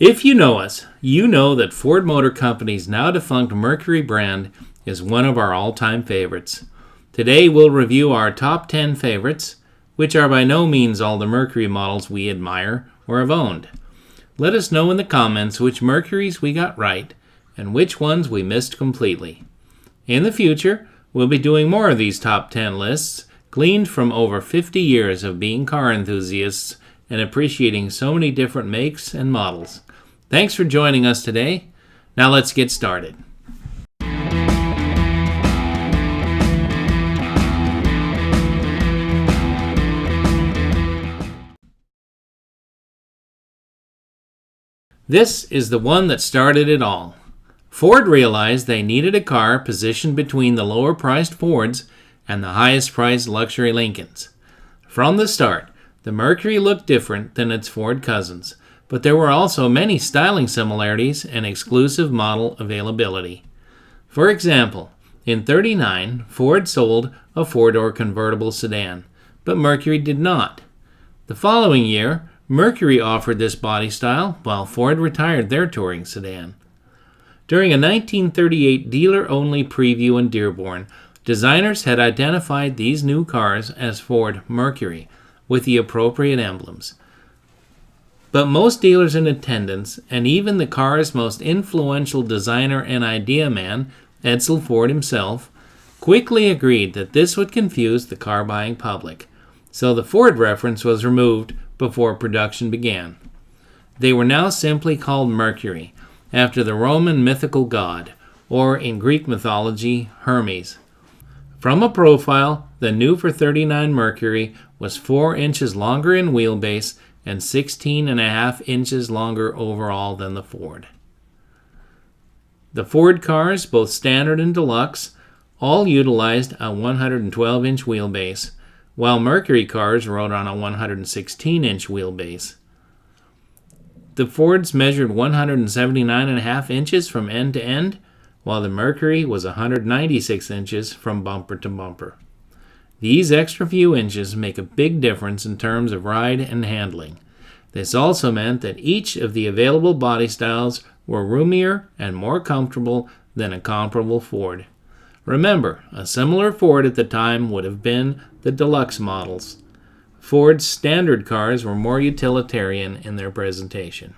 If you know us, you know that Ford Motor Company's now defunct Mercury brand is one of our all-time favorites. Today we'll review our top 10 favorites, which are by no means all the Mercury models we admire or have owned. Let us know in the comments which Mercurys we got right and which ones we missed completely. In the future, we'll be doing more of these top 10 lists, gleaned from over 50 years of being car enthusiasts and appreciating so many different makes and models. Thanks for joining us today. Now let's get started. This is the one that started it all. Ford realized they needed a car positioned between the lower-priced Fords and the highest-priced luxury Lincolns. From the start, the Mercury looked different than its Ford cousins, but there were also many styling similarities and exclusive model availability. For example, in '39, Ford sold a four-door convertible sedan, but Mercury did not. The following year, Mercury offered this body style while Ford retired their touring sedan. During a 1938 dealer-only preview in Dearborn, designers had identified these new cars as Ford Mercury with the appropriate emblems. But most dealers in attendance, and even the car's most influential designer and idea man, Edsel Ford himself, quickly agreed that this would confuse the car-buying public, so the Ford reference was removed before production began. They were now simply called Mercury, after the Roman mythical god, or in Greek mythology, Hermes. From a profile, the new for '39 Mercury was 4 inches longer in wheelbase and 16.5 inches longer overall than the Ford. The Ford cars, both standard and deluxe, all utilized a 112-inch wheelbase, while Mercury cars rode on a 116-inch wheelbase. The Fords measured 179.5 inches from end to end, while the Mercury was 196 inches from bumper to bumper. These extra few inches make a big difference in terms of ride and handling. This also meant that each of the available body styles were roomier and more comfortable than a comparable Ford. Remember, a similar Ford at the time would have been the deluxe models. Ford's standard cars were more utilitarian in their presentation.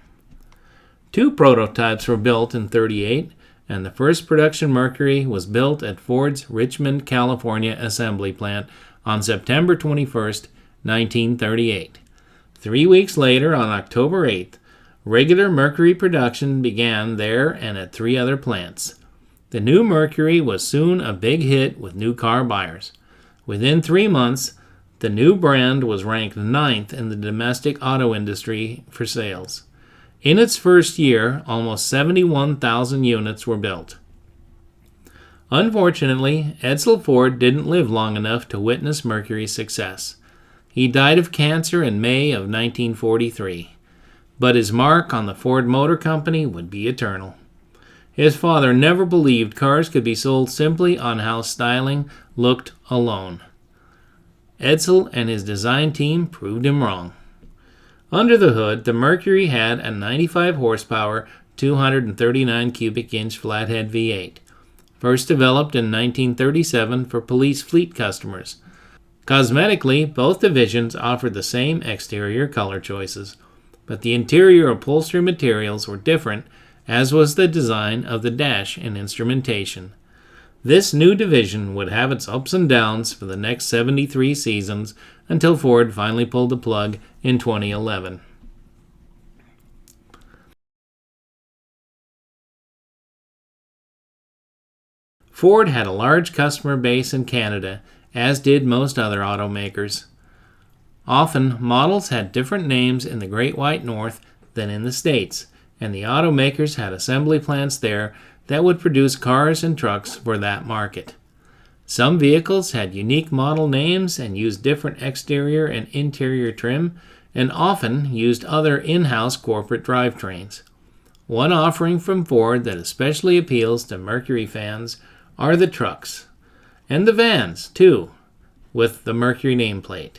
2 prototypes were built in '38, and the first production Mercury was built at Ford's Richmond, California assembly plant on September 21, 1938. 3 weeks later, on October 8th, regular Mercury production began there and at 3 other plants. The new Mercury was soon a big hit with new car buyers. Within 3 months, the new brand was ranked 9th in the domestic auto industry for sales. In its first year, almost 71,000 units were built. Unfortunately, Edsel Ford didn't live long enough to witness Mercury's success. He died of cancer in May of 1943, but his mark on the Ford Motor Company would be eternal. His father never believed cars could be sold simply on how styling looked alone. Edsel and his design team proved him wrong. Under the hood, the Mercury had a 95 horsepower, 239 cubic inch flathead V8, first developed in 1937 for police fleet customers. Cosmetically, both divisions offered the same exterior color choices, but the interior upholstery materials were different, as was the design of the dash and instrumentation. This new division would have its ups and downs for the next 73 seasons until Ford finally pulled the plug in 2011. Ford had a large customer base in Canada, as did most other automakers. Often, models had different names in the Great White North than in the States, and the automakers had assembly plants there that would produce cars and trucks for that market. Some vehicles had unique model names and used different exterior and interior trim, and often used other in-house corporate drivetrains. One offering from Ford that especially appeals to Mercury fans are the trucks, and the vans, too, with the Mercury nameplate.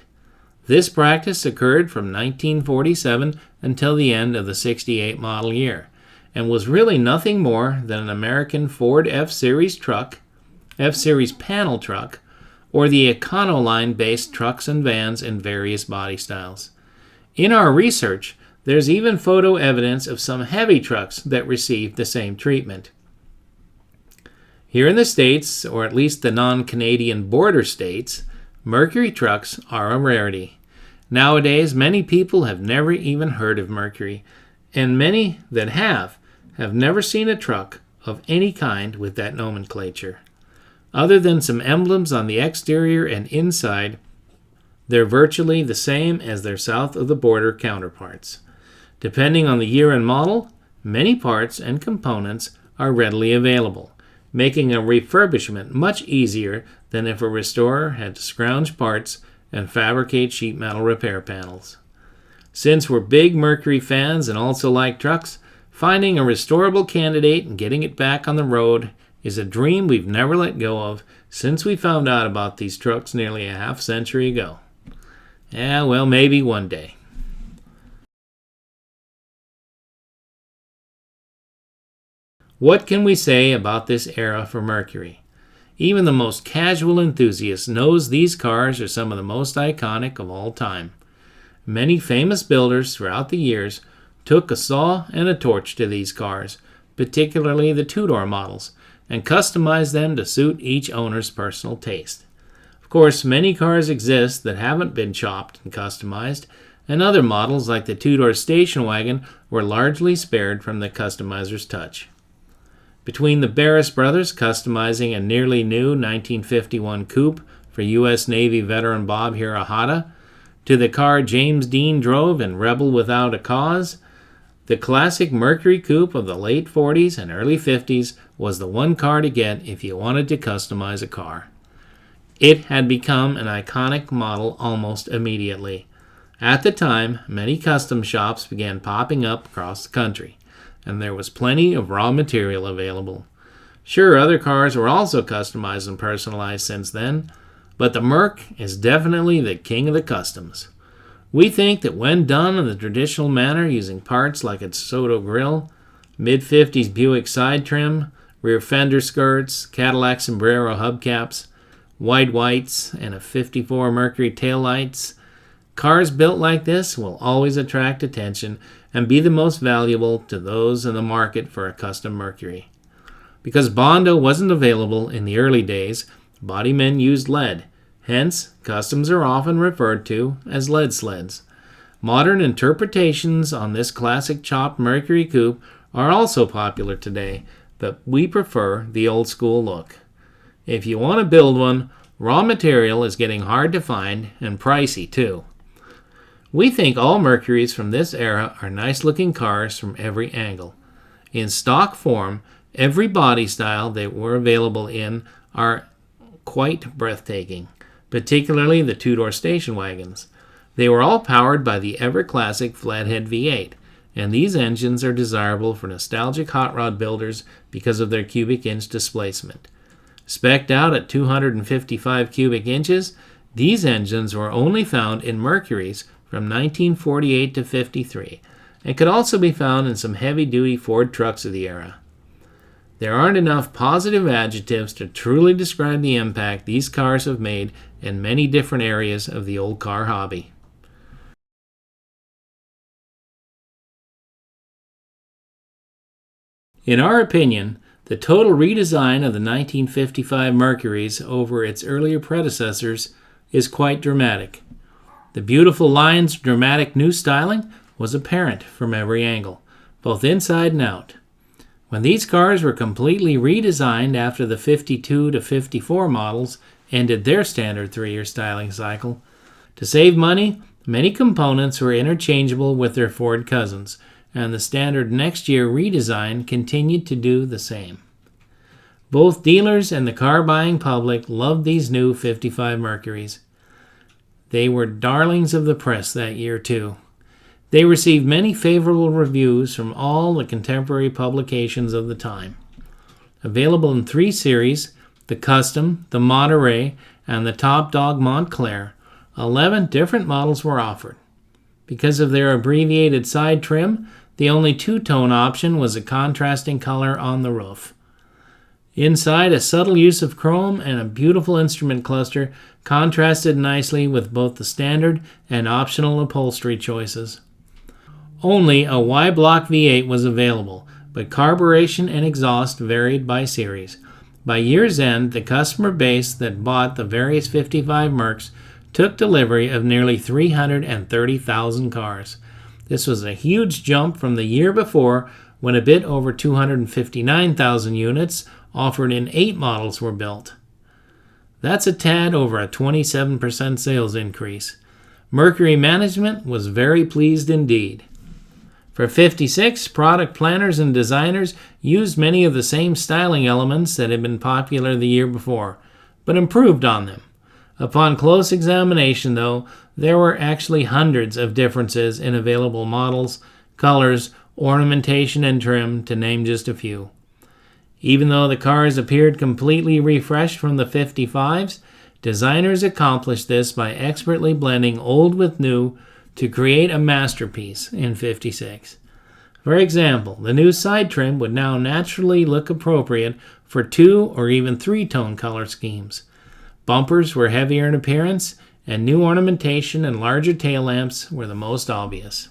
This practice occurred from 1947 until the end of the 68 model year, and was really nothing more than an American Ford F-Series panel truck, or the Econoline-based trucks and vans in various body styles. In our research, there's even photo evidence of some heavy trucks that received the same treatment. Here in the States, or at least the non-Canadian border states, Mercury trucks are a rarity. Nowadays, many people have never even heard of Mercury, and many that have never seen a truck of any kind with that nomenclature. Other than some emblems on the exterior and inside, they're virtually the same as their south of the border counterparts. Depending on the year and model, many parts and components are readily available, making a refurbishment much easier than if a restorer had to scrounge parts and fabricate sheet metal repair panels. Since we're big Mercury fans and also like trucks, finding a restorable candidate and getting it back on the road is a dream we've never let go of since we found out about these trucks nearly a half-century ago. Yeah, well, maybe one day. What can we say about this era for Mercury? Even the most casual enthusiast knows these cars are some of the most iconic of all time. Many famous builders throughout the years took a saw and a torch to these cars, particularly the two-door models, and customized them to suit each owner's personal taste. Of course, many cars exist that haven't been chopped and customized, and other models like the two-door station wagon were largely spared from the customizer's touch. Between the Barris brothers customizing a nearly new 1951 coupe for U.S. Navy veteran Bob Hirahata, to the car James Dean drove in Rebel Without a Cause, the classic Mercury coupe of the late 40s and early 50s was the one car to get if you wanted to customize a car. It had become an iconic model almost immediately. At the time, many custom shops began popping up across the country, and there was plenty of raw material available. Sure, other cars were also customized and personalized since then, but the Merc is definitely the king of the customs. We think that when done in the traditional manner using parts like its Soto grille, mid-50s Buick side trim, rear fender skirts, Cadillac sombrero hubcaps, white whites, and a 54 Mercury taillights, cars built like this will always attract attention and be the most valuable to those in the market for a custom Mercury. Because Bondo wasn't available in the early days, body men used lead. Hence, customs are often referred to as lead sleds. Modern interpretations on this classic chopped Mercury coupe are also popular today, but we prefer the old school look. If you want to build one, raw material is getting hard to find and pricey too. We think all Mercuries from this era are nice-looking cars from every angle. In stock form, every body style they were available in are quite breathtaking, particularly the two-door station wagons. They were all powered by the ever-classic flathead V8, and these engines are desirable for nostalgic hot rod builders because of their cubic inch displacement. Spec'd out at 255 cubic inches, these engines were only found in Mercuries from 1948 to 53, and could also be found in some heavy-duty Ford trucks of the era. There aren't enough positive adjectives to truly describe the impact these cars have made in many different areas of the old car hobby. In our opinion, the total redesign of the 1955 Mercuries over its earlier predecessors is quite dramatic. The beautiful lines, dramatic new styling was apparent from every angle, both inside and out. When these cars were completely redesigned after the 52 to 54 models ended their standard 3-year styling cycle, to save money, many components were interchangeable with their Ford cousins, and the standard next year redesign continued to do the same. Both dealers and the car-buying public loved these new 55 Mercuries. They were darlings of the press that year, too. They received many favorable reviews from all the contemporary publications of the time. Available in 3 series, the Custom, the Monterey, and the Top Dog Montclair, 11 different models were offered. Because of their abbreviated side trim, the only two-tone option was a contrasting color on the roof. Inside, a subtle use of chrome and a beautiful instrument cluster contrasted nicely with both the standard and optional upholstery choices. Only a Y-block V8 was available, but carburation and exhaust varied by series. By year's end, the customer base that bought the various 55 Mercs took delivery of nearly 330,000 cars. This was a huge jump from the year before, when a bit over 259,000 units offered in 8 models were built. That's a tad over a 27% sales increase. Mercury management was very pleased indeed. For 56, product planners and designers used many of the same styling elements that had been popular the year before, but improved on them. Upon close examination, though, there were actually hundreds of differences in available models, colors, ornamentation, and trim, to name just a few. Even though the cars appeared completely refreshed from the 55s, designers accomplished this by expertly blending old with new to create a masterpiece in 56. For example, the new side trim would now naturally look appropriate for 2 or even 3-tone color schemes. Bumpers were heavier in appearance, and new ornamentation and larger tail lamps were the most obvious.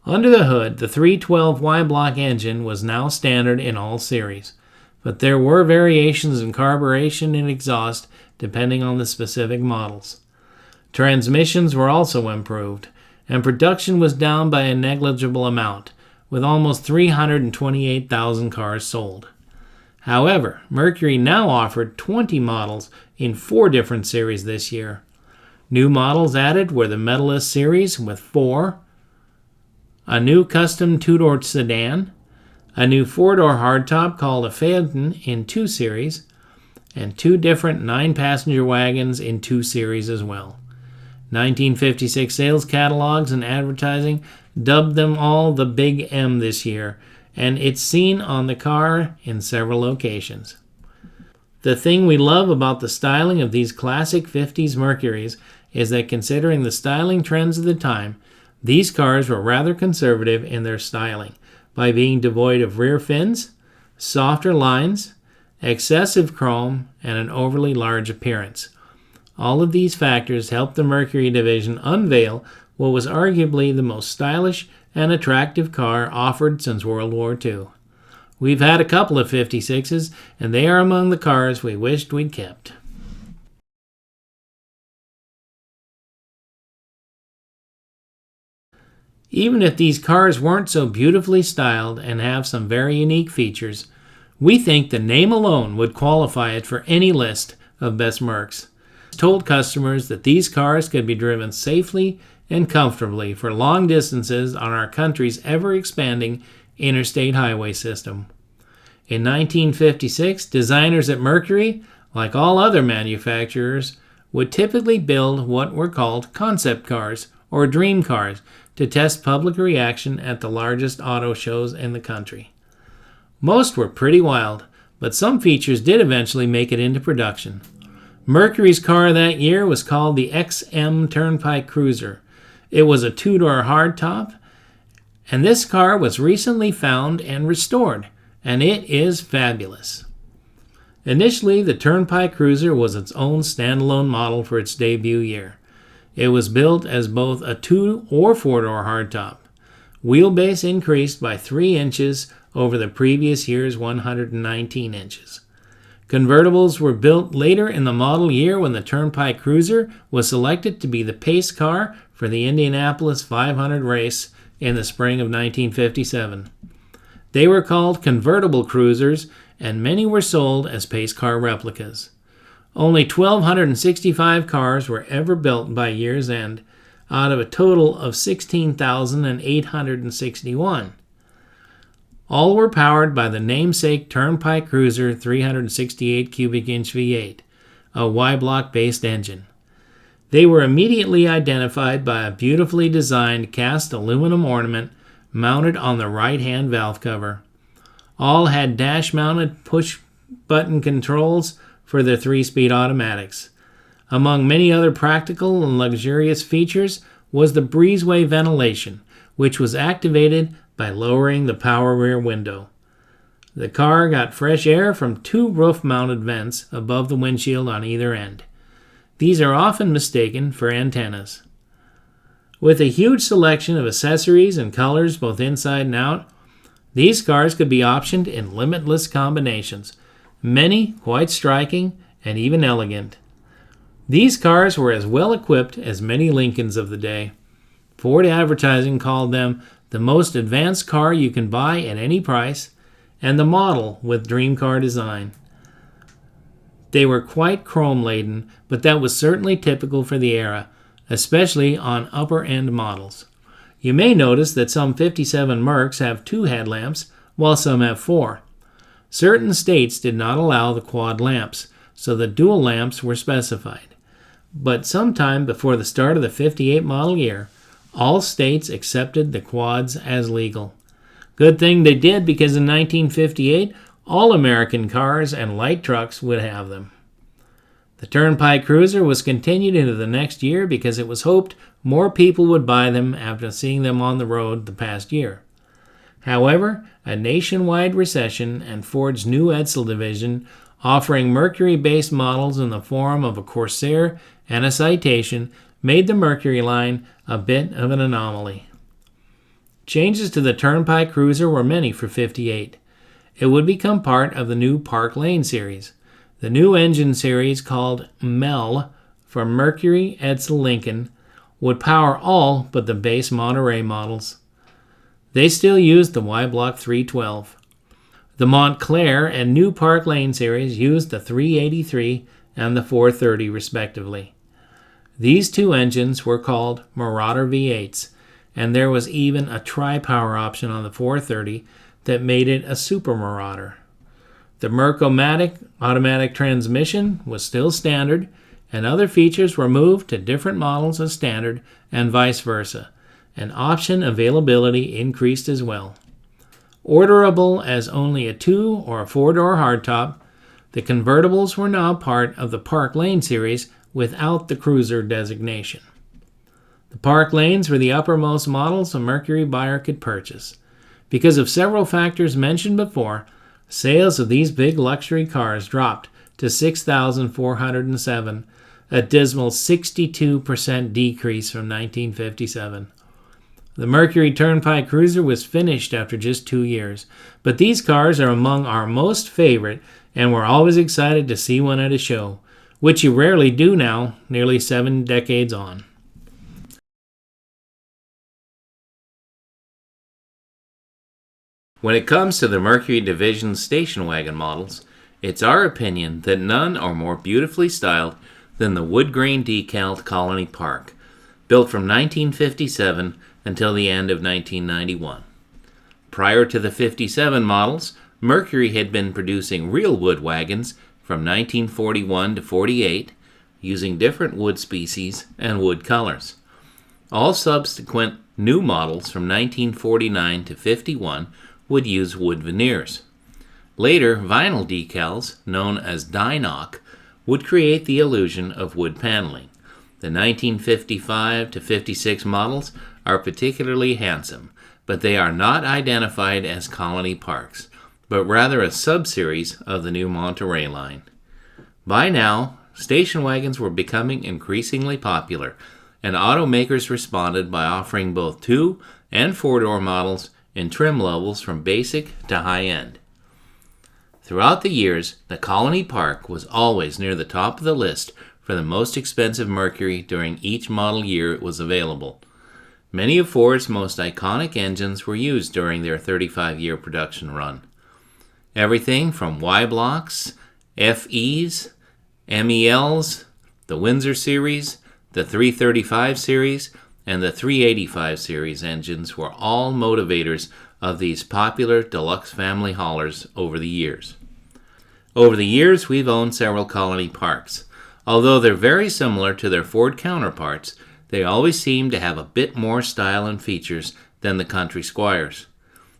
Under the hood, the 312 Y-block engine was now standard in all series, but there were variations in carburation and exhaust depending on the specific models. Transmissions were also improved, and production was down by a negligible amount, with almost 328,000 cars sold. However, Mercury now offered 20 models in 4 different series this year. New models added were the Medalist series with 4, a new custom 2-door sedan, a new 4-door hardtop called a Phaeton in 2 series, and 2 different 9-passenger wagons in 2 series as well. 1956 sales catalogs and advertising dubbed them all the Big M this year, and it's seen on the car in several locations. The thing we love about the styling of these classic 50s Mercurys is that, considering the styling trends of the time, these cars were rather conservative in their styling by being devoid of rear fins, softer lines, excessive chrome, and an overly large appearance. All of these factors helped the Mercury division unveil what was arguably the most stylish and attractive car offered since World War II. We've had a couple of 56s, and they are among the cars we wished we'd kept. Even if these cars weren't so beautifully styled and have some very unique features, we think the name alone would qualify it for any list of best Mercs. Told customers that these cars could be driven safely and comfortably for long distances on our country's ever-expanding interstate highway system. In 1956, designers at Mercury, like all other manufacturers, would typically build what were called concept cars or dream cars to test public reaction at the largest auto shows in the country. Most were pretty wild, but some features did eventually make it into production. Mercury's car that year was called the XM Turnpike Cruiser. It was a 2-door hardtop, and this car was recently found and restored, and it is fabulous. Initially, the Turnpike Cruiser was its own standalone model for its debut year. It was built as both a 2- or 4-door hardtop. Wheelbase increased by 3 inches over the previous year's 119 inches. Convertibles were built later in the model year when the Turnpike Cruiser was selected to be the pace car for the Indianapolis 500 race in the spring of 1957. They were called convertible cruisers, and many were sold as pace car replicas. Only 1,265 cars were ever built by year's end, out of a total of 16,861. All were powered by the namesake Turnpike Cruiser 368 cubic inch V8, a Y-block-based engine. They were immediately identified by a beautifully designed cast aluminum ornament mounted on the right-hand valve cover. All had dash-mounted push-button controls for their 3-speed automatics. Among many other practical and luxurious features was the breezeway ventilation, which was activated by lowering the power rear window. The car got fresh air from two roof-mounted vents above the windshield on either end. These are often mistaken for antennas. With a huge selection of accessories and colors both inside and out, these cars could be optioned in limitless combinations, many quite striking and even elegant. These cars were as well equipped as many Lincolns of the day. Ford advertising called them the most advanced car you can buy at any price, and the model with dream car design. They were quite chrome-laden, but that was certainly typical for the era, especially on upper-end models. You may notice that some 57 Mercs have 2 headlamps, while some have 4. Certain states did not allow the quad lamps, so the dual lamps were specified. But sometime before the start of the 58 model year, all states accepted the quads as legal. Good thing they did, because in 1958, all American cars and light trucks would have them. The Turnpike Cruiser was continued into the next year because it was hoped more people would buy them after seeing them on the road the past year. However, a nationwide recession and Ford's new Edsel division offering Mercury-based models in the form of a Corsair and a Citation made the Mercury line a bit of an anomaly. Changes to the Turnpike Cruiser were many for 58. It would become part of the new Park Lane series. The new engine series, called MEL for Mercury Edsel Lincoln, would power all but the base Monterey models. They still used the Y-Block 312. The Montclair and new Park Lane series used the 383 and the 430 respectively. These two engines were called Marauder V8s, and there was even a tri-power option on the 430 that made it a Super Marauder. The Merc-O-Matic automatic transmission was still standard, and other features were moved to different models as standard and vice versa, and option availability increased as well. Orderable as only a 2- or a 4-door hardtop, the convertibles were now part of the Park Lane series without the Cruiser designation. The Park Lanes were the uppermost models a Mercury buyer could purchase. Because of several factors mentioned before, sales of these big luxury cars dropped to 6,407, a dismal 62% decrease from 1957. The Mercury Turnpike Cruiser was finished after just 2 years, but these cars are among our most favorite, and we're always excited to see one at a show, which you rarely do now, nearly 7 decades on. When it comes to the Mercury Division's station wagon models, it's our opinion that none are more beautifully styled than the wood-grain decaled Colony Park, built from 1957 until the end of 1991. Prior to the 57 models, Mercury had been producing real wood wagons from 1941 to 48, using different wood species and wood colors. All subsequent new models from 1949 to 51 would use wood veneers. Later, vinyl decals, known as Dynoc, would create the illusion of wood paneling. The 1955 to 56 models are particularly handsome, but they are not identified as Colony Parks, but rather a sub-series of the new Monterey line. By now, station wagons were becoming increasingly popular, and automakers responded by offering both 2- and 4-door models in trim levels from basic to high-end. Throughout the years, the Colony Park was always near the top of the list for the most expensive Mercury during each model year it was available. Many of Ford's most iconic engines were used during their 35-year production run. Everything from Y-Blocks, FEs, MELs, the Windsor series, the 335 series, and the 385 series engines were all motivators of these popular deluxe family haulers over the years. Over the years, we've owned several Colony Parks. Although they're very similar to their Ford counterparts, they always seem to have a bit more style and features than the Country Squires.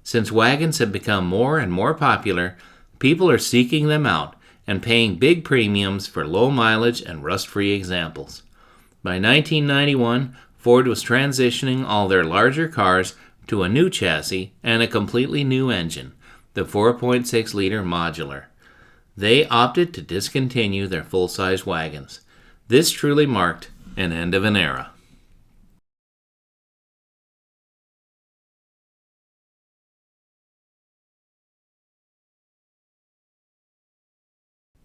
Since wagons have become more and more popular, people are seeking them out, and paying big premiums for low mileage and rust-free examples. By 1991, Ford was transitioning all their larger cars to a new chassis and a completely new engine, the 4.6-liter modular. They opted to discontinue their full-size wagons. This truly marked an end of an era.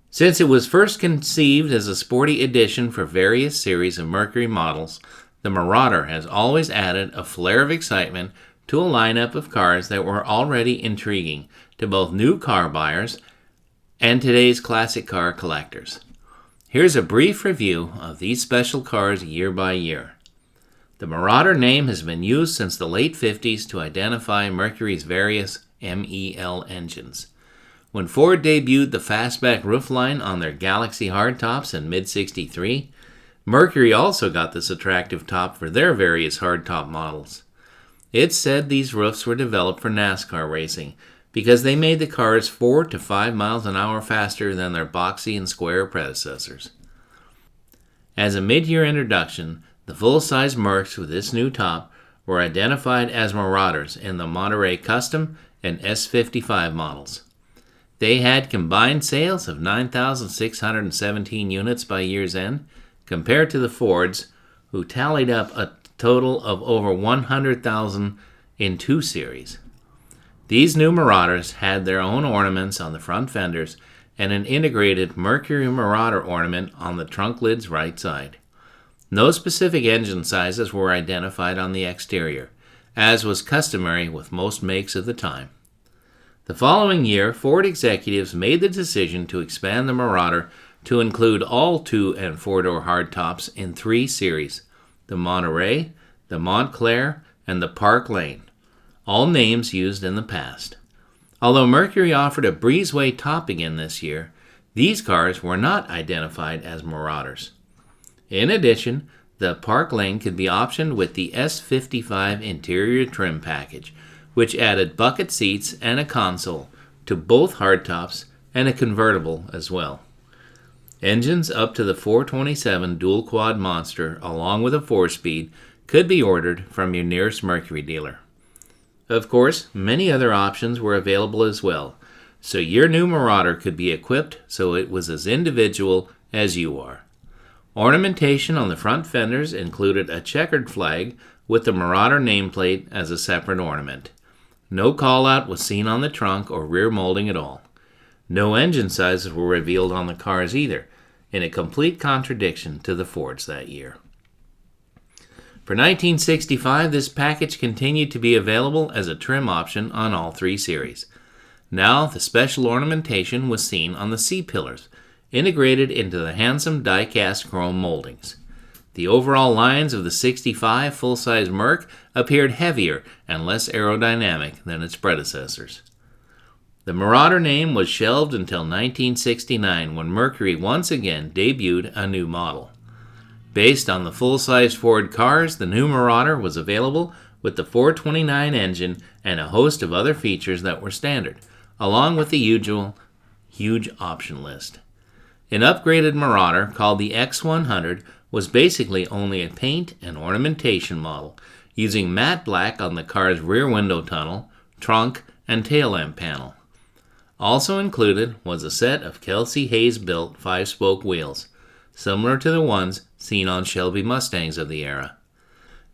Since it was first conceived as a sporty addition for various series of Mercury models, the Marauder has always added a flair of excitement to a lineup of cars that were already intriguing to both new car buyers and today's classic car collectors. Here's a brief review of these special cars year by year. The Marauder name has been used since the late 50s to identify Mercury's various MEL engines. When Ford debuted the fastback roofline on their Galaxy hardtops in mid-63, Mercury also got this attractive top for their various hardtop models. It's said these roofs were developed for NASCAR racing because they made the cars 4 to 5 miles an hour faster than their boxy and square predecessors. As a mid-year introduction, the full-size Mercs with this new top were identified as Marauders in the Monterey Custom and S55 models. They had combined sales of 9,617 units by year's end, compared to the Fords, who tallied up a total of over 100,000 in 2 series. These new Marauders had their own ornaments on the front fenders and an integrated Mercury Marauder ornament on the trunk lid's right side. No specific engine sizes were identified on the exterior, as was customary with most makes of the time. The following year, Ford executives made the decision to expand the Marauder to include all 2- and 4-door hardtops in 3 series: the Monterey, the Montclair, and the Park Lane, all names used in the past. Although Mercury offered a breezeway top again this year, these cars were not identified as Marauders. In addition, the Park Lane could be optioned with the S55 interior trim package, which added bucket seats and a console to both hardtops and a convertible as well. Engines up to the 427 dual-quad monster, along with a 4-speed, could be ordered from your nearest Mercury dealer. Of course, many other options were available as well, so your new Marauder could be equipped so it was as individual as you are. Ornamentation on the front fenders included a checkered flag with the Marauder nameplate as a separate ornament. No call-out was seen on the trunk or rear molding at all. No engine sizes were revealed on the cars either, in a complete contradiction to the Fords that year. For 1965, this package continued to be available as a trim option on all 3 series. Now, the special ornamentation was seen on the C-pillars, integrated into the handsome die-cast chrome moldings. The overall lines of the 65 full-size Merc appeared heavier and less aerodynamic than its predecessors. The Marauder name was shelved until 1969, when Mercury once again debuted a new model. Based on the full-size Ford cars, the new Marauder was available with the 429 engine and a host of other features that were standard, along with the usual huge option list. An upgraded Marauder, called the X100, was basically only a paint and ornamentation model, using matte black on the car's rear window tunnel, trunk, and tail lamp panel. Also included was a set of Kelsey Hayes-built 5-spoke wheels, similar to the ones seen on Shelby Mustangs of the era.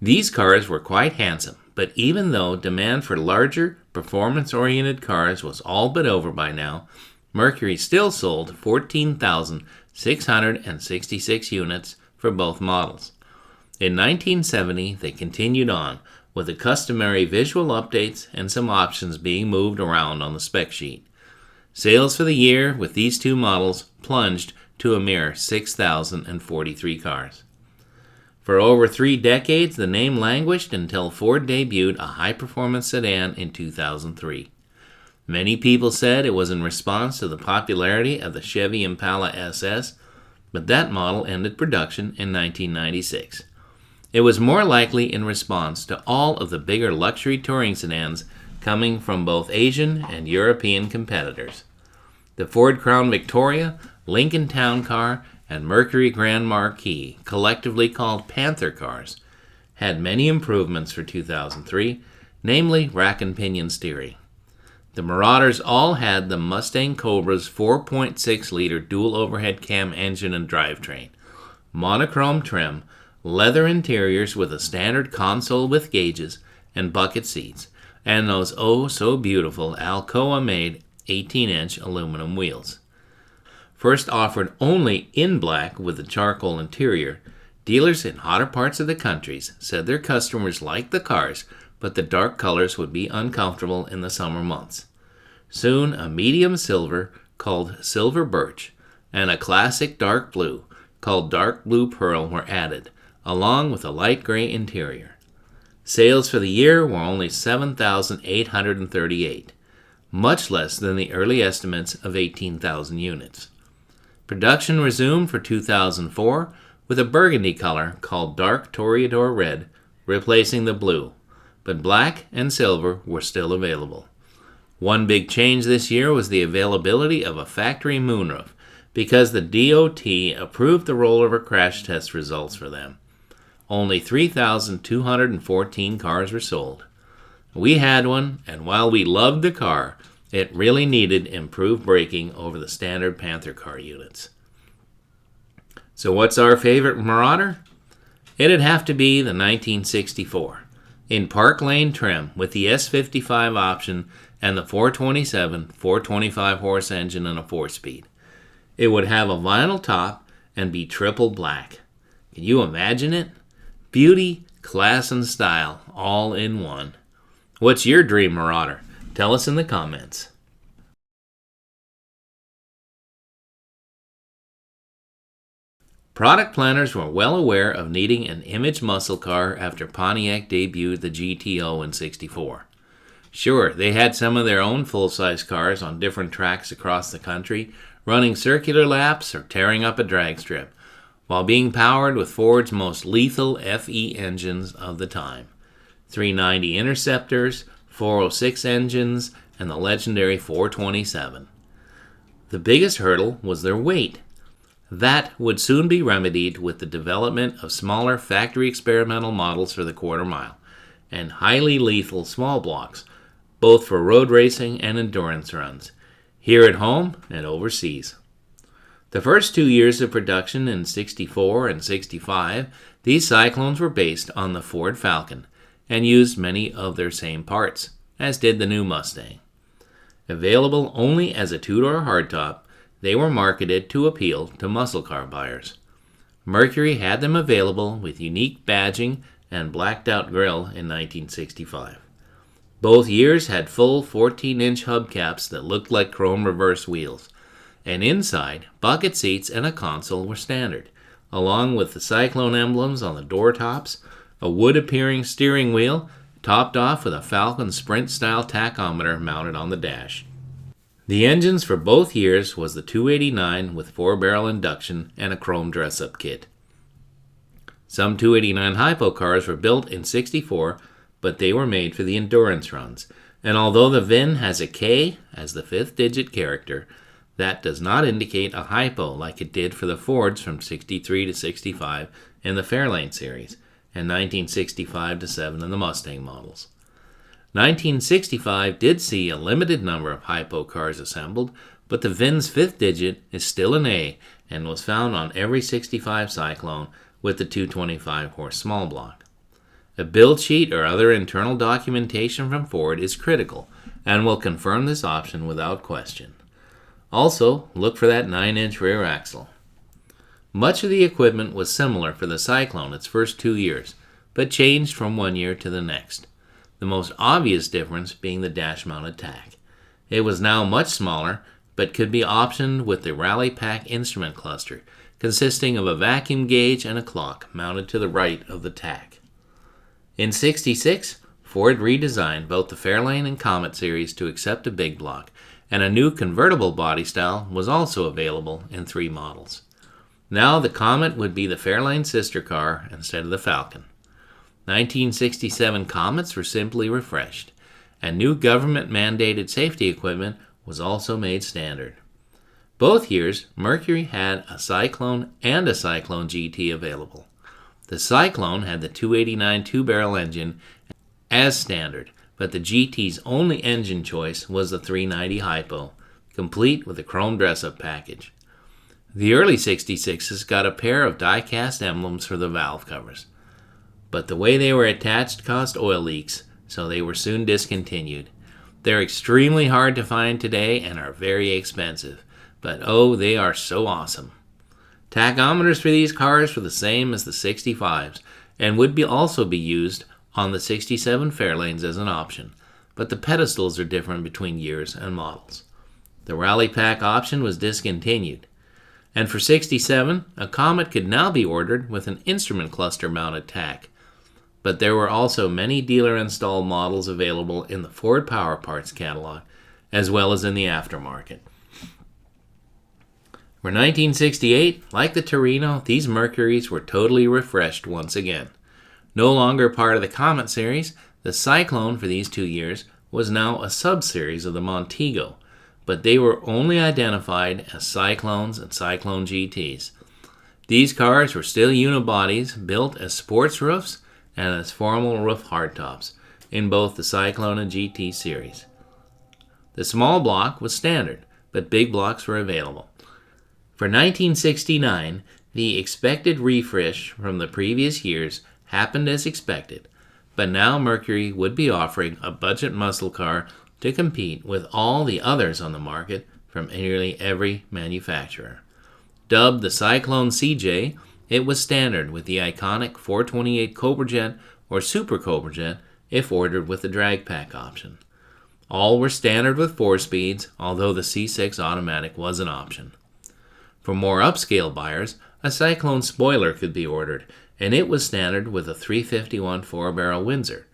These cars were quite handsome, but even though demand for larger, performance-oriented cars was all but over by now, Mercury still sold 14,666 units for both models. In 1970, they continued on, with the customary visual updates and some options being moved around on the spec sheet. Sales for the year with these 2 models plunged to a mere 6,043 cars. For over 3 decades, the name languished until Ford debuted a high-performance sedan in 2003. Many people said it was in response to the popularity of the Chevy Impala SS, but that model ended production in 1996. It was more likely in response to all of the bigger luxury touring sedans coming from both Asian and European competitors. The Ford Crown Victoria, Lincoln Town Car, and Mercury Grand Marquis, collectively called Panther cars, had many improvements for 2003, namely rack and pinion steering. The Marauders all had the Mustang Cobra's 4.6-liter dual overhead cam engine and drivetrain, monochrome trim, leather interiors with a standard console with gauges and bucket seats, and those oh-so-beautiful Alcoa-made 18-inch aluminum wheels. First offered only in black with a charcoal interior, dealers in hotter parts of the country said their customers liked the cars, but the dark colors would be uncomfortable in the summer months. Soon, a medium silver called Silver Birch and a classic dark blue called Dark Blue Pearl were added, along with a light gray interior. Sales for the year were only 7,838, much less than the early estimates of 18,000 units. Production resumed for 2004 with a burgundy color called Dark Toreador Red, replacing the blue, but black and silver were still available. One big change this year was the availability of a factory moonroof, because the DOT approved the rollover crash test results for them. Only 3,214 cars were sold. We had one, and while we loved the car, it really needed improved braking over the standard Panther car units. So what's our favorite Marauder? It'd have to be the 1964, in Park Lane trim with the S55 option and the 427, 425 horse engine and a 4-speed. It would have a vinyl top and be triple black. Can you imagine it? Beauty, class, and style all in one. What's your dream Marauder? Tell us in the comments. Product planners were well aware of needing an image muscle car after Pontiac debuted the GTO in '64. Sure, they had some of their own full-size cars on different tracks across the country, running circular laps or tearing up a drag strip, while being powered with Ford's most lethal FE engines of the time. 390 Interceptors, 406 engines, and the legendary 427. The biggest hurdle was their weight. That would soon be remedied with the development of smaller factory experimental models for the quarter mile, and highly lethal small blocks, both for road racing and endurance runs, here at home and overseas. The first 2 years of production in '64 and '65, these Cyclones were based on the Ford Falcon and used many of their same parts, as did the new Mustang. Available only as a two-door hardtop, they were marketed to appeal to muscle car buyers. Mercury had them available with unique badging and blacked-out grille in 1965. Both years had full 14-inch hubcaps that looked like chrome reverse wheels, and inside, bucket seats and a console were standard, along with the Cyclone emblems on the door tops, a wood-appearing steering wheel, topped off with a Falcon Sprint-style tachometer mounted on the dash. The engines for both years was the 289 with 4-barrel induction and a chrome dress-up kit. Some 289 hypo cars were built in '64, but they were made for the endurance runs, and although the VIN has a K as the 5th-digit character, that does not indicate a hypo like it did for the Fords from '63 to '65 in the Fairlane series, and 1965 to '7 in the Mustang models. 1965 did see a limited number of hypo cars assembled, but the VIN's 5th digit is still an A and was found on every '65 Cyclone with the 225 horse small block. A build sheet or other internal documentation from Ford is critical and will confirm this option without question. Also, look for that 9-inch rear axle. Much of the equipment was similar for the Cyclone its first 2 years, but changed from one year to the next. The most obvious difference being the dash-mounted tack. It was now much smaller, but could be optioned with the Rally Pack instrument cluster, consisting of a vacuum gauge and a clock mounted to the right of the tack. In '66, Ford redesigned both the Fairlane and Comet series to accept a big block, and a new convertible body style was also available in 3 models. Now the Comet would be the Fairlane sister car instead of the Falcon. 1967 Comets were simply refreshed, and new government-mandated safety equipment was also made standard. Both years, Mercury had a Cyclone and a Cyclone GT available. The Cyclone had the 289 two-barrel engine as standard, but the GT's only engine choice was the 390 Hypo, complete with a chrome dress-up package. The early 66s got a pair of die-cast emblems for the valve covers, but the way they were attached caused oil leaks, so they were soon discontinued. They're extremely hard to find today and are very expensive, but oh, they are so awesome. Tachometers for these cars were the same as the 65s and would also be used on the 67 Fairlanes as an option, but the pedestals are different between years and models. The Rally Pack option was discontinued. And for 67, a Comet could now be ordered with an instrument cluster mounted tach, but there were also many dealer-installed models available in the Ford Power Parts catalog, as well as in the aftermarket. For 1968, like the Torino, these Mercuries were totally refreshed once again. No longer part of the Comet series, the Cyclone for these 2 years was now a sub-series of the Montego, but they were only identified as Cyclones and Cyclone GTs. These cars were still unibodies built as sports roofs and as formal roof hardtops in both the Cyclone and GT series. The small block was standard, but big blocks were available. For 1969, the expected refresh from the previous years happened as expected, but now Mercury would be offering a budget muscle car to compete with all the others on the market from nearly every manufacturer. Dubbed the Cyclone CJ, it was standard with the iconic 428 Cobra Jet or Super Cobra Jet if ordered with the drag pack option. All were standard with 4 speeds, although the C6 automatic was an option. For more upscale buyers, a Cyclone spoiler could be ordered, and it was standard with a 351 4-barrel Windsor,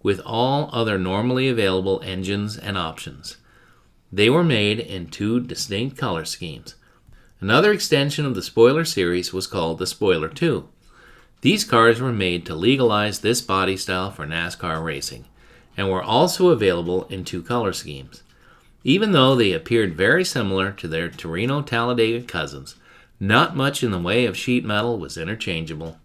with all other normally available engines and options. They were made in 2 distinct color schemes. Another extension of the spoiler series was called the Spoiler 2. These cars were made to legalize this body style for NASCAR racing, and were also available in 2 color schemes. Even though they appeared very similar to their Torino Talladega cousins, not much in the way of sheet metal was interchangeable.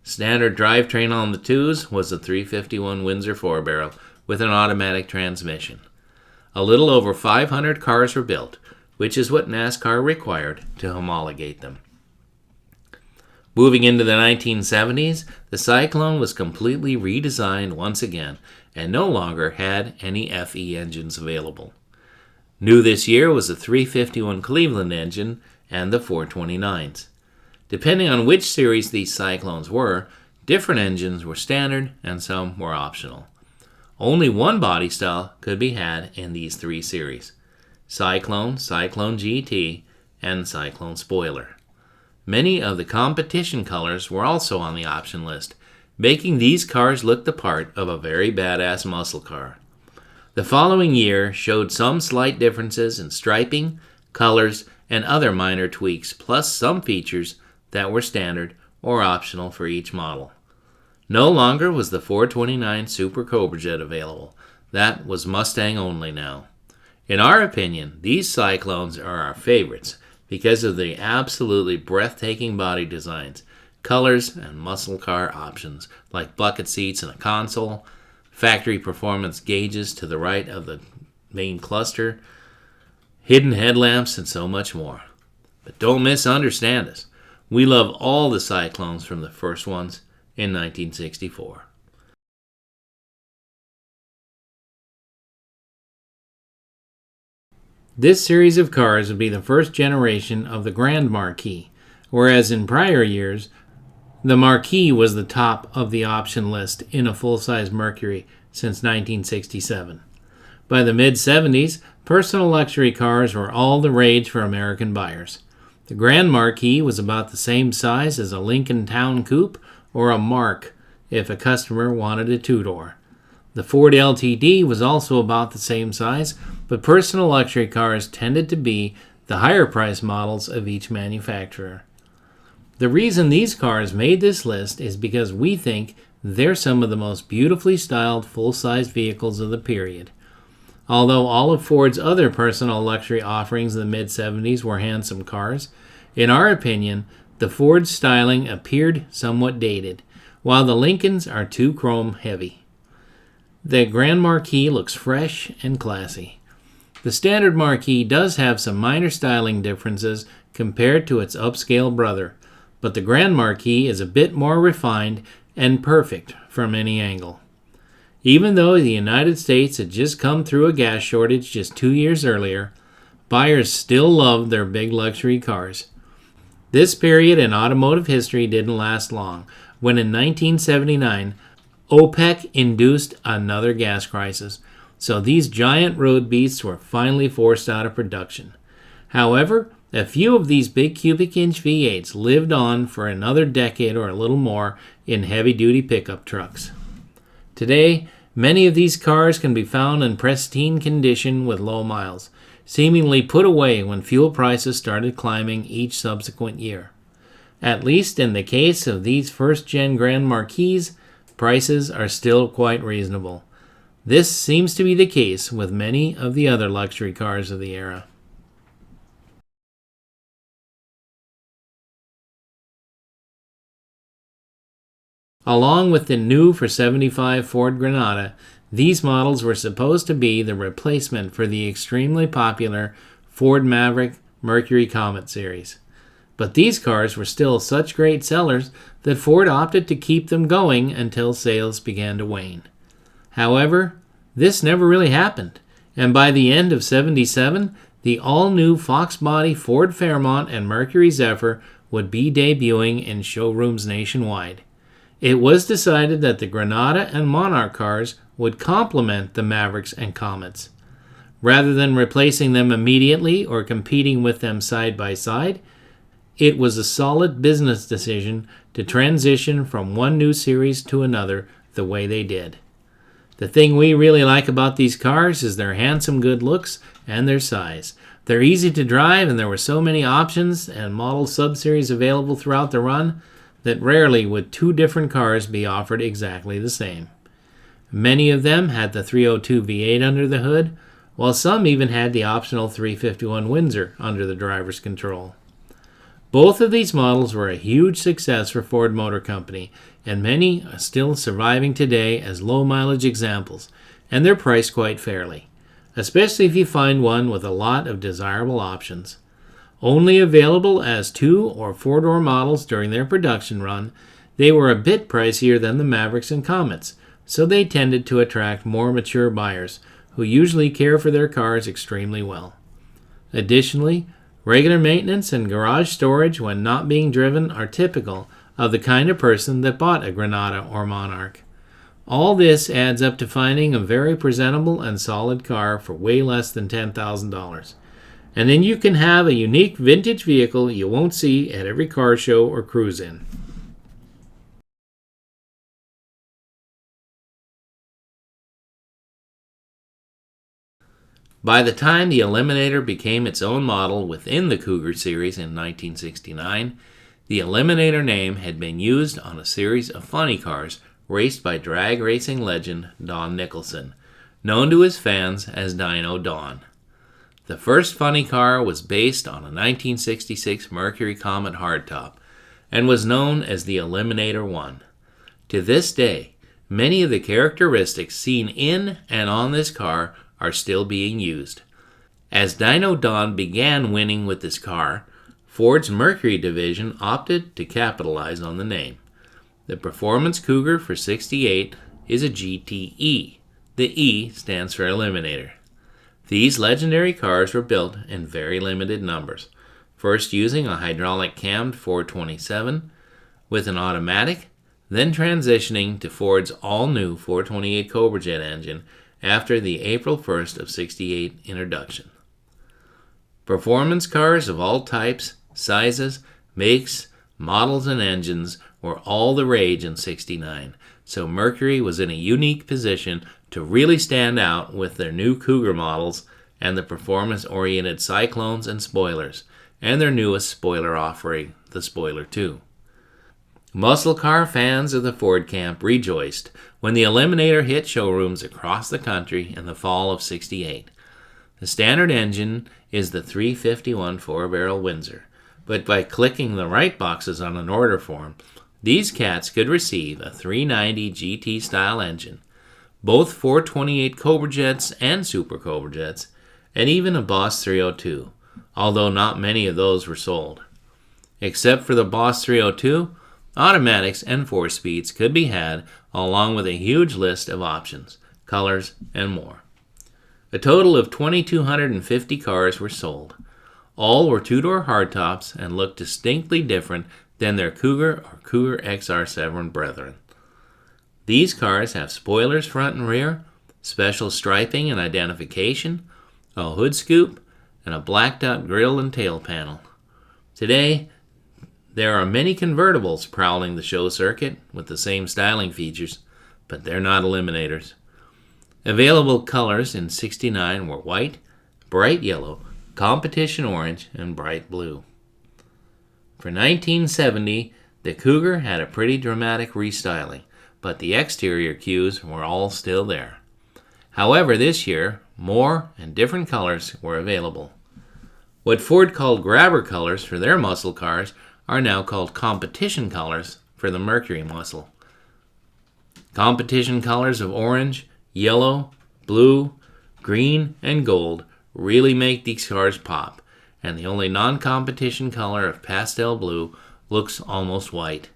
Standard drivetrain on the 2s was the 351 Windsor 4-barrel with an automatic transmission. A little over 500 cars were built, which is what NASCAR required to homologate them. Moving into the 1970s, the Cyclone was completely redesigned once again and no longer had any FE engines available. New this year was the 351 Cleveland engine and the 429s. Depending on which series these Cyclones were, different engines were standard and some were optional. Only one body style could be had in these 3 series: Cyclone, Cyclone GT, and Cyclone Spoiler. Many of the competition colors were also on the option list, making these cars look the part of a very badass muscle car. The following year showed some slight differences in striping, colors, and other minor tweaks, plus some features that were standard or optional for each model. No longer was the 429 Super Cobra Jet available. That was Mustang only now. In our opinion, these Cyclones are our favorites because of the absolutely breathtaking body designs, colors, and muscle car options like bucket seats and a console, factory performance gauges to the right of the main cluster, hidden headlamps, and so much more. But don't misunderstand us. We love all the Cyclones from the first ones in 1964. This series of cars would be the first generation of the Grand Marquis, whereas in prior years, the Marquis was the top of the option list in a full-size Mercury since 1967. By the mid-70s, personal luxury cars were all the rage for American buyers. The Grand Marquis was about the same size as a Lincoln Town Coupe or a Mark if a customer wanted a 2-door. The Ford LTD was also about the same size, but personal luxury cars tended to be the higher price models of each manufacturer. The reason these cars made this list is because we think they're some of the most beautifully styled full-size vehicles of the period. Although all of Ford's other personal luxury offerings in the mid-70s were handsome cars, in our opinion, the Ford styling appeared somewhat dated, while the Lincolns are too chrome-heavy. The Grand Marquis looks fresh and classy. The standard Marquis does have some minor styling differences compared to its upscale brother, but the Grand Marquis is a bit more refined and perfect from any angle. Even though the United States had just come through a gas shortage just 2 years earlier, buyers still loved their big luxury cars. This period in automotive history didn't last long, when in 1979, OPEC induced another gas crisis, so these giant road beasts were finally forced out of production. However, a few of these big cubic inch V8s lived on for another decade or a little more in heavy-duty pickup trucks. Today, many of these cars can be found in pristine condition with low miles, seemingly put away when fuel prices started climbing each subsequent year. At least in the case of these first-gen Grand Marquis, prices are still quite reasonable. This seems to be the case with many of the other luxury cars of the era. Along with the new for '75 Ford Granada, these models were supposed to be the replacement for the extremely popular Ford Maverick Mercury Comet series. But these cars were still such great sellers that Ford opted to keep them going until sales began to wane. However, this never really happened, and by the end of '77, the all-new Fox body Ford Fairmont and Mercury Zephyr would be debuting in showrooms nationwide. It was decided that the Granada and Monarch cars would complement the Mavericks and Comets. Rather than replacing them immediately or competing with them side by side, it was a solid business decision to transition from one new series to another the way they did. The thing we really like about these cars is their handsome good looks and their size. They're easy to drive, and there were so many options and model subseries available throughout the run that rarely would two different cars be offered exactly the same. Many of them had the 302 V8 under the hood, while some even had the optional 351 Windsor under the driver's control. Both of these models were a huge success for Ford Motor Company, and many are still surviving today as low-mileage examples, and they're priced quite fairly, especially if you find one with a lot of desirable options. Only available as 2- or 4-door models during their production run, they were a bit pricier than the Mavericks and Comets, so they tended to attract more mature buyers who usually care for their cars extremely well. Additionally, regular maintenance and garage storage when not being driven are typical of the kind of person that bought a Granada or Monarch. All this adds up to finding a very presentable and solid car for way less than $10,000. And then you can have a unique vintage vehicle you won't see at every car show or cruise in. By the time the Eliminator became its own model within the Cougar series in 1969, the Eliminator name had been used on a series of funny cars raced by drag racing legend Don Nicholson, known to his fans as Dino Don. The first funny car was based on a 1966 Mercury Comet hardtop and was known as the Eliminator 1. To this day, many of the characteristics seen in and on this car are still being used. As Dino Don began winning with this car, Ford's Mercury division opted to capitalize on the name. The Performance Cougar for '68 is a GTE. The E stands for Eliminator. These legendary cars were built in very limited numbers, first using a hydraulic cammed 427 with an automatic, then transitioning to Ford's all-new 428 Cobra Jet engine after the April 1st of '68 introduction. Performance cars of all types, sizes, makes, models, and engines were all the rage in '69, so Mercury was in a unique position to really stand out with their new Cougar models and the performance-oriented Cyclones and Spoilers, and their newest spoiler offering, the Spoiler 2. Muscle car fans of the Ford camp rejoiced when the Eliminator hit showrooms across the country in the fall of '68. The standard engine is the 351 4-barrel Windsor, but by clicking the right boxes on an order form, these cats could receive a 390 GT style engine, both 428 Cobra Jets and Super Cobra Jets, and even a Boss 302, although not many of those were sold. Except for the Boss 302, automatics and 4-speeds could be had along with a huge list of options, colors, and more. A total of 2,250 cars were sold. All were two-door hardtops and looked distinctly different than their Cougar or Cougar XR7 brethren. These cars have spoilers front and rear, special striping and identification, a hood scoop, and a blacked-out grille and tail panel. Today, there are many convertibles prowling the show circuit with the same styling features, but they're not Eliminators. Available colors in '69 were white, bright yellow, competition orange, and bright blue. For 1970, the Cougar had a pretty dramatic restyling, but the exterior cues were all still there. However, this year, more and different colors were available. What Ford called grabber colors for their muscle cars are now called competition colors for the Mercury muscle. Competition colors of orange, yellow, blue, green, and gold really make these cars pop, and the only non-competition color of pastel blue looks almost white.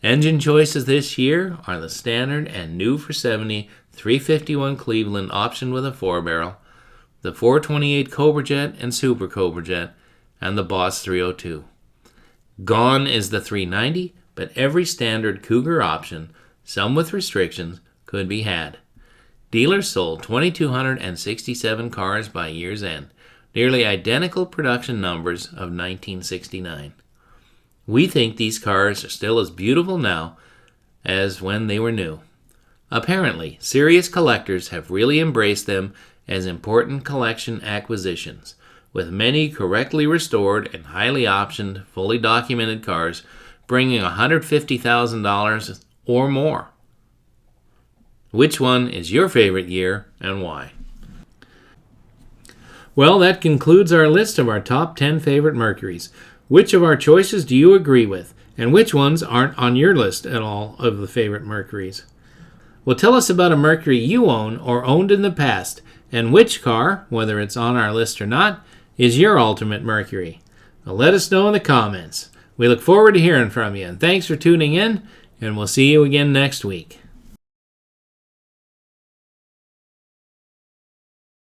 Engine choices this year are the standard and new for '70 351 Cleveland optioned with a 4-barrel, the 428 Cobra Jet and Super Cobra Jet, and the Boss 302. Gone is the 390, but every standard Cougar option, some with restrictions, could be had. Dealers sold 2,267 cars by year's end, nearly identical production numbers of 1969. We think these cars are still as beautiful now as when they were new. Apparently, serious collectors have really embraced them as important collection acquisitions, with many correctly restored and highly optioned, fully documented cars bringing $150,000 or more. Which one is your favorite year and why? Well, that concludes our list of our top 10 favorite Mercuries. Which of our choices do you agree with, and which ones aren't on your list at all of the favorite Mercuries? Well, tell us about a Mercury you own or owned in the past, and which car, whether it's on our list or not, is your ultimate Mercury. Well, let us know in the comments. We look forward to hearing from you, and thanks for tuning in, and we'll see you again next week.